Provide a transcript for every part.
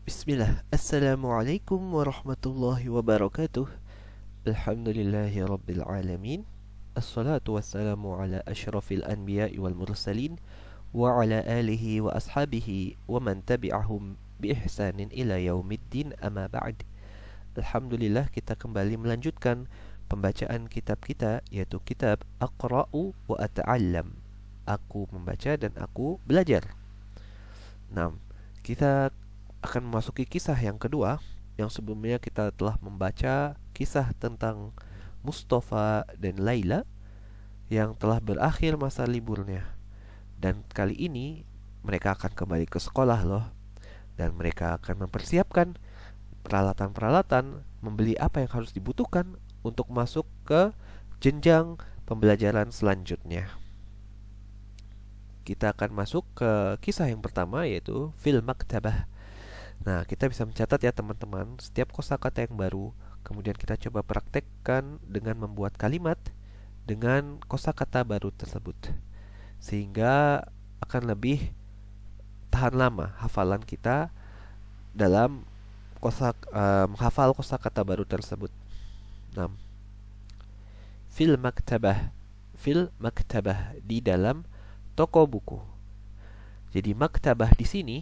Bismillah. Assalamualaikum warahmatullahi wabarakatuh. Alhamdulillahi rabbil alamin. Assalatu wassalamu ala ashrafil anbiya'i wal mursalin wa ala alihi wa ashabihi wa man tabi'ahum bi ihsanin ila yaumiddin amma ba'd. Alhamdulillah, kita kembali melanjutkan pembacaan kitab kita, yaitu kitab Aqra'u wa Ata'allam. Aku membaca dan aku belajar. Nah, kita akan memasuki kisah yang kedua. Yang sebelumnya kita telah membaca kisah tentang Mustafa dan Laila yang telah berakhir masa liburnya. Dan kali ini mereka akan kembali ke sekolah loh. Dan mereka akan mempersiapkan peralatan-peralatan, membeli apa yang harus dibutuhkan untuk masuk ke jenjang pembelajaran selanjutnya. Kita akan masuk ke kisah yang pertama, yaitu fil maktabah. Nah, kita bisa mencatat ya teman-teman, setiap kosakata yang baru, kemudian kita coba praktekkan dengan membuat kalimat dengan kosakata baru tersebut, sehingga akan lebih tahan lama hafalan kita dalam menghafal kosakata baru tersebut. Nah, fil maktabah di dalam toko buku. Jadi maktabah di sini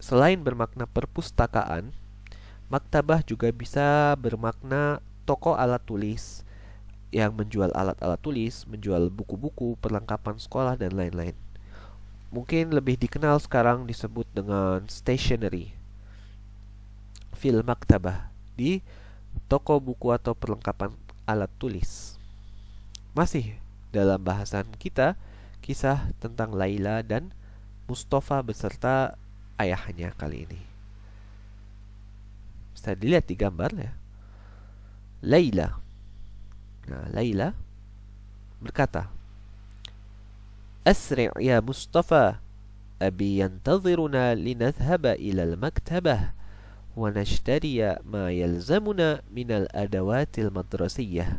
selain bermakna perpustakaan, maktabah juga bisa bermakna toko alat tulis yang menjual alat-alat tulis, menjual buku-buku, perlengkapan sekolah, dan lain-lain. Mungkin lebih dikenal sekarang disebut dengan stationery. Fil maktabah, di toko buku atau perlengkapan alat tulis. Masih dalam bahasan kita, kisah tentang Laila dan Mustafa beserta ayahnya kali ini. Bisa dilihat di gambar ya. Laila. Nah, Laila berkata, "Asri' ya Mustafa, abi yantaziruna linadhhaba ila al-maktabah wa nashtariya ma yalzamuna min al-adawatil madrasiyah."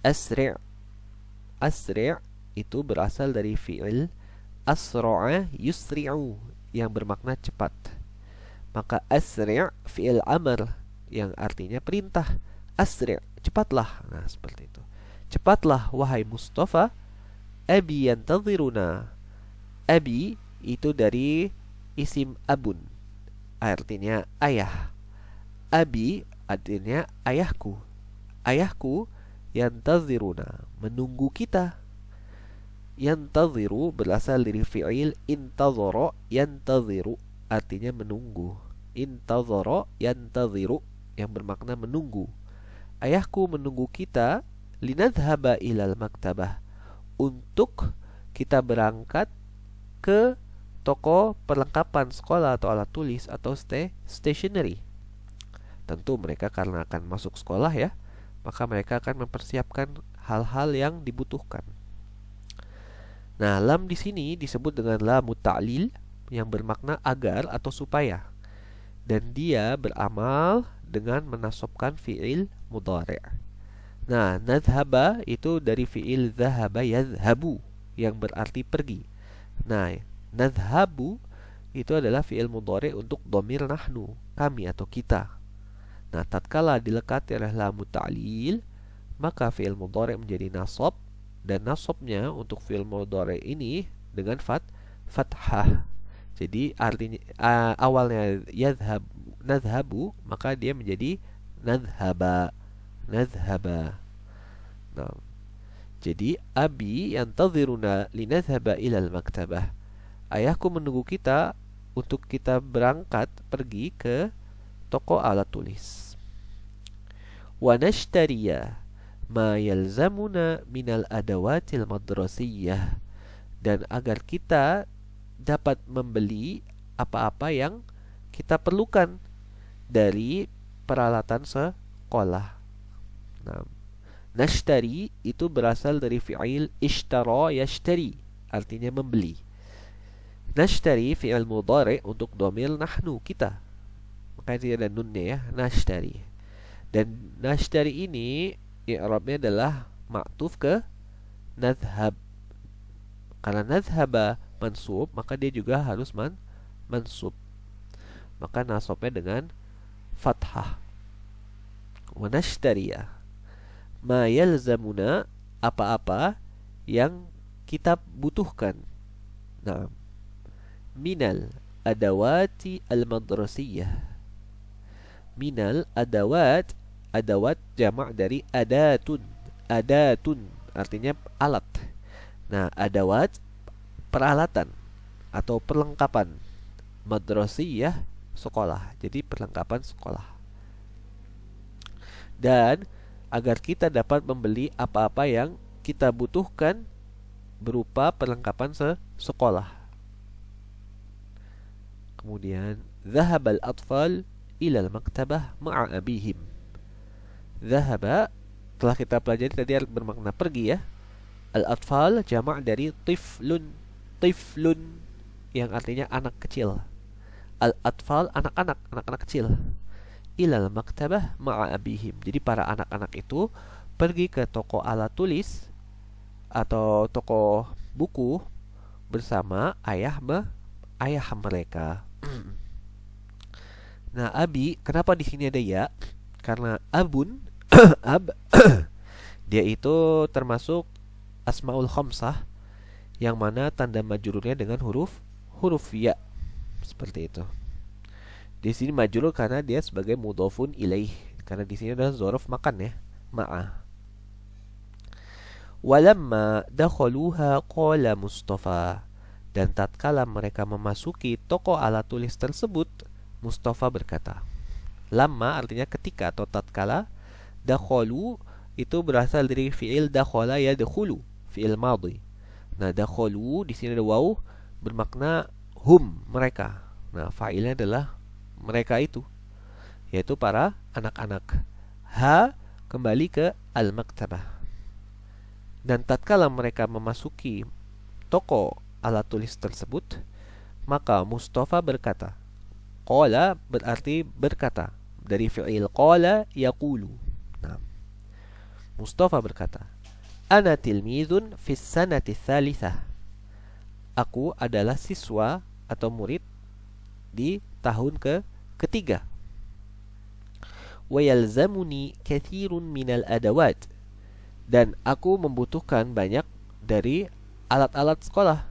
Asri'. Asri' itu berasal dari fi'il asra'a yusri'u yang bermakna cepat. Maka asri' fi'il amr yang artinya perintah. Asri', cepatlah. Nah, seperti itu. Cepatlah wahai Mustafa, abi yantaziruna. Abi itu dari isim abun, artinya ayah. Abi artinya ayahku. Ayahku yantaziruna, menunggu kita. Yantaziru berasal dari fi'il intazara yantaziru, artinya menunggu. Intazara yantaziru yang bermakna menunggu. Ayahku menunggu kita linadhhaba ilal maktabah, untuk kita berangkat ke toko perlengkapan sekolah atau alat tulis atau stationery. Tentu mereka karena akan masuk sekolah ya, maka mereka akan mempersiapkan hal-hal yang dibutuhkan. Nah, lam di sini disebut dengan lam ta'lil yang bermakna agar atau supaya. Dan dia beramal dengan menasobkan fi'il mudhari'. Nah, nadhhaba itu dari fi'il dhahaba yadhhabu yang berarti pergi. Nah, nadhhabu itu adalah fi'il mudhari' untuk dhamir nahnu, kami atau kita. Nah, tatkala dilekati oleh lam ta'lil, maka fi'il mudhari' menjadi nasab, dan nasabnya untuk fi'il mudhari' ini dengan fathah. Jadi artinya awalnya nadhhabu, maka dia menjadi nadhhaba. Nah, jadi abi yantaziruna linadhhaba ilal maktabah. Ayahku menunggu kita untuk kita berangkat pergi ke toko alat tulis. Wa nashtariya ma yalzamuna minal adawatil madrasiyah, dan agar kita dapat membeli apa-apa yang kita perlukan dari peralatan sekolah. Nah, nashtari itu berasal dari fi'il ishtara yashtari, artinya membeli. Nashtari fi'il mudhari' untuk dhamir nahnu, kita. Makanya tidak ada nunnya ya, nashtari. Dan nashtari ini i'rabnya adalah ma'tuf ke nadhhab. Karena nadhhaba mansub, maka dia juga harus mansub. maka nasabnya dengan fathah. Wa nashtariya ma yalzamuna, apa-apa yang kita butuhkan. Nah, minal adawati al-madrasiyah. Minal adawat, adawat jamak dari adatun. Adatun artinya alat. Nah, adawat peralatan atau perlengkapan. Madrasiyah sekolah. Jadi perlengkapan sekolah. Dan agar kita dapat membeli apa-apa yang kita butuhkan berupa perlengkapan sekolah. Kemudian zahabal atfal ilal maktabah ma'a abihim. Zahaba telah kita pelajari tadi bermakna pergi ya. Al-atfal jamak dari tiflun. Tiflun yang artinya anak kecil. Al-atfal anak-anak, anak-anak kecil. Ilal maktabah ma'a abihim. Jadi para anak-anak itu pergi ke toko alat tulis atau toko buku bersama ayah mereka. Nah, abi, kenapa di sini ada ya? Karena abun, ab, dia itu termasuk asmaul khamsah yang mana tanda majrurnya dengan huruf ya, seperti itu. Di sini majrur karena dia sebagai mudhofun ilaih, karena di sini adalah dzaraf makan ya, ma'a. Walamma dakhaluha qala Mustafa, dan tatkala mereka memasuki toko alat tulis tersebut, Mustafa berkata. Lamma artinya ketika atau tatkala. Dakhalu itu berasal dari fi'il dakhala yadkhulu, fi'il madhi. Nah, dakhalu di sini ada waw bermakna hum, mereka. Nah, fa'ilnya adalah mereka itu, yaitu para anak-anak. Ha kembali ke al-maktabah. Dan tatkala mereka memasuki toko alat tulis tersebut, maka Mustafa berkata. Qala berarti berkata, dari fi'il qala yaqulu. Nah, Mustafa berkata, Ana tilmizun fis sanati tsalitsah. Aku adalah siswa atau murid di tahun ketiga. Wa yalzamuni katsirun minal adawat. Dan aku membutuhkan banyak dari alat-alat sekolah.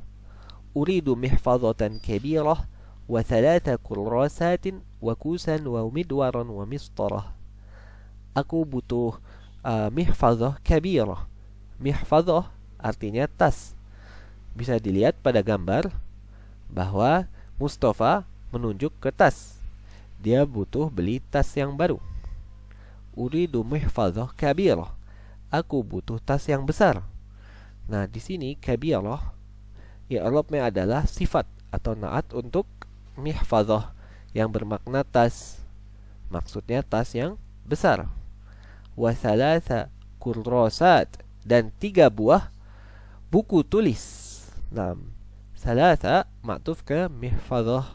Uridu mihfazatan kabirah wa thalatha kurrasatin wa kusan wa midwaran wa mistarah. Aku butuh mihfazah kabirah. Mihfazah artinya tas. Bisa dilihat pada gambar bahwa Mustafa menunjuk ke tas. Dia butuh beli tas yang baru. Uridu mihfazah kabirah. Aku butuh tas yang besar. Nah, di sini kabirah i'rabnya adalah sifat atau naat untuk mihfazah yang bermakna tas. Maksudnya tas yang besar. Wa thalatha kurrasat, dan 3 buah buku tulis. Nah, thalatha ma'tuf ke mihfazah.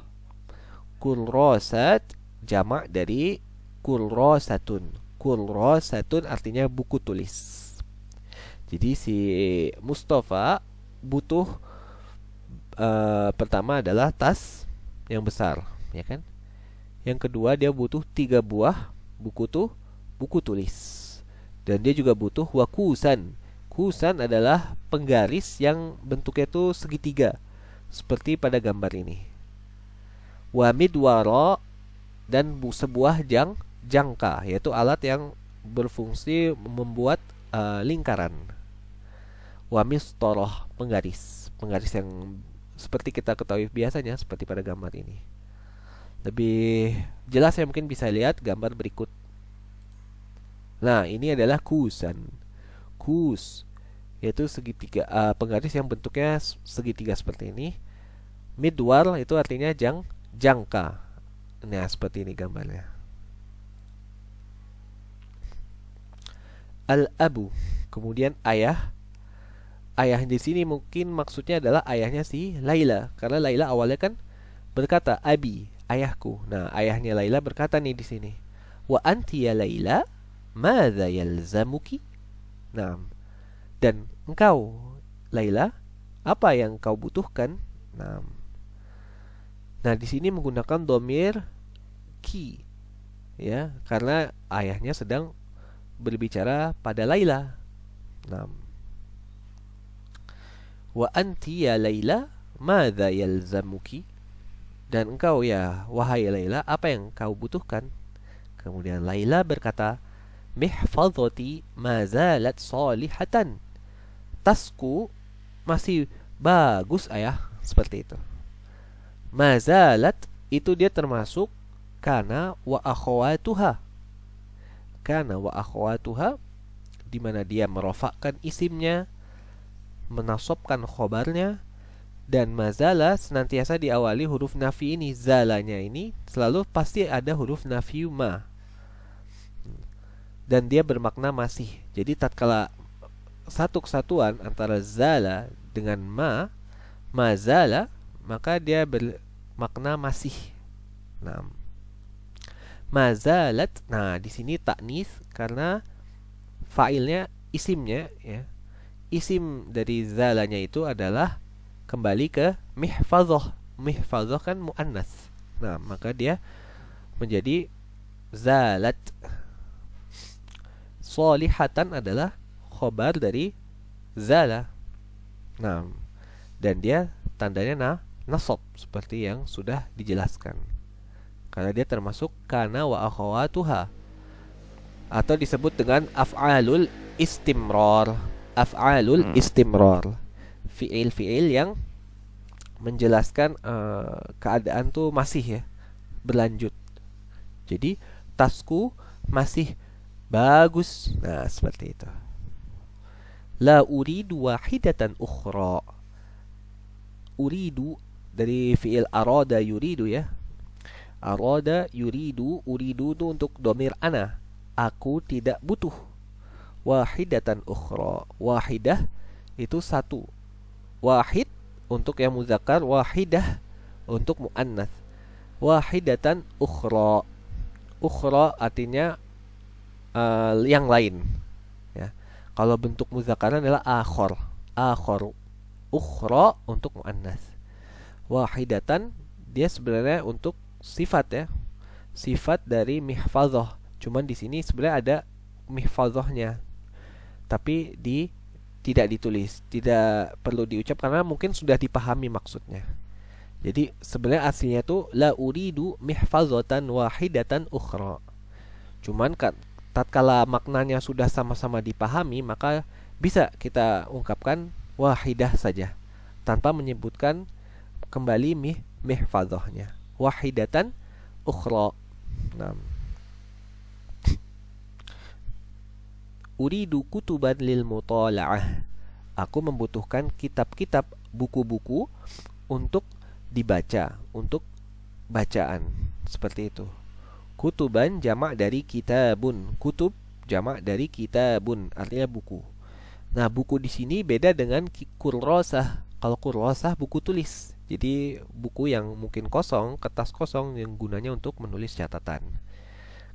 Kurrasat jamak dari kurrasatun. Kurrasatun artinya buku tulis. Jadi si Mustafa butuh pertama adalah tas yang besar, ya kan? Yang kedua dia butuh 3 buah buku tulis. Dan dia juga butuh wakusan. Kusan adalah penggaris yang bentuknya itu segitiga, seperti pada gambar ini. Wa midwara, dan sebuah jangka, yaitu alat yang berfungsi membuat lingkaran. Wa mistarah, penggaris yang seperti kita ketahui biasanya, seperti pada gambar ini. Lebih jelas ya mungkin bisa lihat gambar berikut. Nah, ini adalah kusan. Kus yaitu segitiga, penggaris yang bentuknya segitiga seperti ini. Midwar itu artinya jangka. Nah, seperti ini gambarnya. Al-abu, kemudian ayah. Ayah di sini mungkin maksudnya adalah ayahnya si Laila, karena Laila awalnya kan berkata abi, ayahku. Nah, ayahnya Laila berkata nih di sini, wa anti ya Laila, madza yalzamuki? Nah, dan engkau Laila, apa yang kau butuhkan? Nah, di sini menggunakan dhamir ki, ya, karena ayahnya sedang berbicara pada Laila. Nah, wa anti ya Laila, madza yalzamuki? Dan engkau ya wahai Laila, apa yang kau butuhkan? Kemudian Laila berkata, mihfazati ma zalat salihatan. Tasku masih bagus ayah, seperti itu. Mazalat itu dia termasuk kana wa akhawatuha. Kana wa akhawatuha, di mana dia merofakkan isimnya, menasobkan khobarnya, dan mazala senantiasa diawali huruf nafi ini. Zalanya ini selalu pasti ada huruf nafi ma, dan dia bermakna masih. Jadi tatkala satu kesatuan antara zala dengan mazala, maka dia bermakna masih. Nah, mazalat. Nah, di sini taknis karena fa'ilnya isimnya, ya. Isim dari zalanya itu adalah kembali ke mihfazah. Mihfazah kan muannas. Nah, maka dia menjadi zalat. Solihatan adalah khobar dari zala. Nah, dan dia tandanya nasab seperti yang sudah dijelaskan. Karena dia termasuk kana wa akhawatuha, atau disebut dengan af'alul istimrar. Af'alul istimrar, fi'il-fi'il yang menjelaskan keadaan tuh masih, ya, berlanjut. Jadi tasku masih bagus. Nah, seperti itu. La uridu wahidatan ukhra. Uridu dari fi'il arada yuridu, ya. Arada yuridu, uridu itu untuk domir ana. Aku tidak butuh. Wahidatan ukhra. Wahidah itu satu. Wahid untuk yang muzakkar, wahidah untuk muannas. Wahidatan ukhra. Ukhra artinya yang lain, ya. Kalau bentuk muzakkaran adalah akhor. Akhor. Ukhra untuk muannas. Wahidatan dia sebenarnya untuk sifat, ya. Sifat dari mihfazah. Cuman di sini sebenarnya ada mihfazahnya, tapi tidak ditulis, tidak perlu diucap karena mungkin sudah dipahami maksudnya. Jadi sebenarnya aslinya itu la uridu mihfazatan wahidatan ukhra. Cuman tatkala maknanya sudah sama-sama dipahami, maka bisa kita ungkapkan wahidah saja tanpa menyebutkan kembali mihfazahnya. Wahidatan ukhra. Nah, uridu kutuban lil mutala'ah. Aku membutuhkan kitab-kitab, buku-buku untuk dibaca, untuk bacaan. Seperti itu. Kutuban jamak dari kitabun. Kutub jamak dari kitabun, artinya buku. Nah, buku di sini beda dengan kurrosah. Kalau kurrosah buku tulis. Jadi buku yang mungkin kosong, kertas kosong yang gunanya untuk menulis catatan.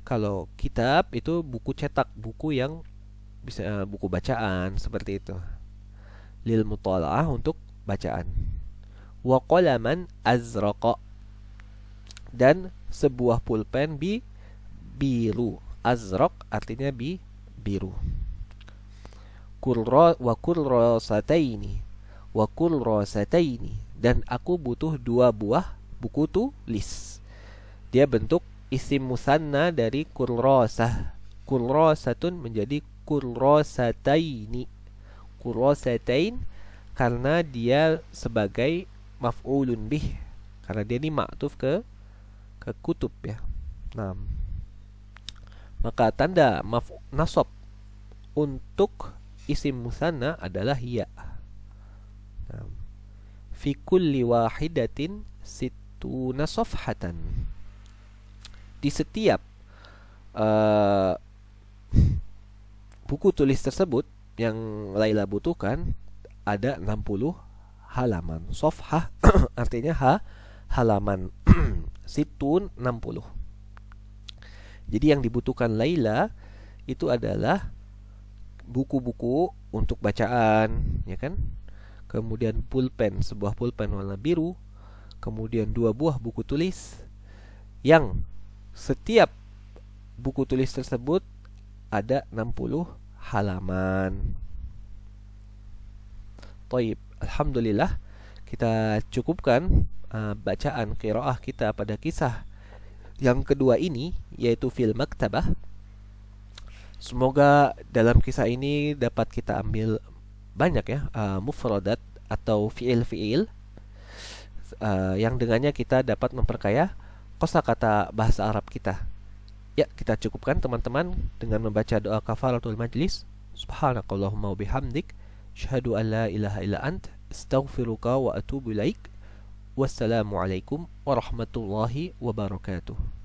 Kalau kitab itu buku cetak, buku yang bisa buku bacaan, seperti itu. Lil mutala'ah untuk bacaan. Wa qalaman azraqa, dan sebuah pulpen biru. Azraq artinya biru. Wa kurrasataini. Wa kurrasataini, dan aku butuh 2 buah buku tulis. Dia bentuk isim musanna dari kurrasah. Kurrasatun menjadi kurrasataini. Kurrasatain karena dia sebagai maf'ulun bih, karena dia ini ma'tuf ke kutub, ya. Nah, maka tanda nasab untuk isim musanna adalah ya. Nah, fi kulli wahidatin sittuna safhatan. Di setiap buku tulis tersebut yang Laila butuhkan ada 60 halaman. Safhah artinya halaman. Situn 60. Jadi yang dibutuhkan Laila itu adalah buku-buku untuk bacaan, ya kan? Kemudian pulpen, sebuah pulpen warna biru. Kemudian 2 buah buku tulis yang Setiap buku tulis tersebut ada 60 halaman. Taib, alhamdulillah kita cukupkan bacaan qiraah kita pada kisah yang kedua ini, yaitu fil maktabah. Semoga dalam kisah ini dapat kita ambil banyak ya mufradat atau fiil-fiil yang dengannya kita dapat memperkaya kosakata bahasa Arab kita. Ya, kita cukupkan teman-teman dengan membaca doa kafaratul majlis. Subhanakallahumma wa bihamdik, syahadu an la ilaha illa ant, astaghfiruka wa atubu ilaik. Wassalamualaikum warahmatullahi wabarakatuh.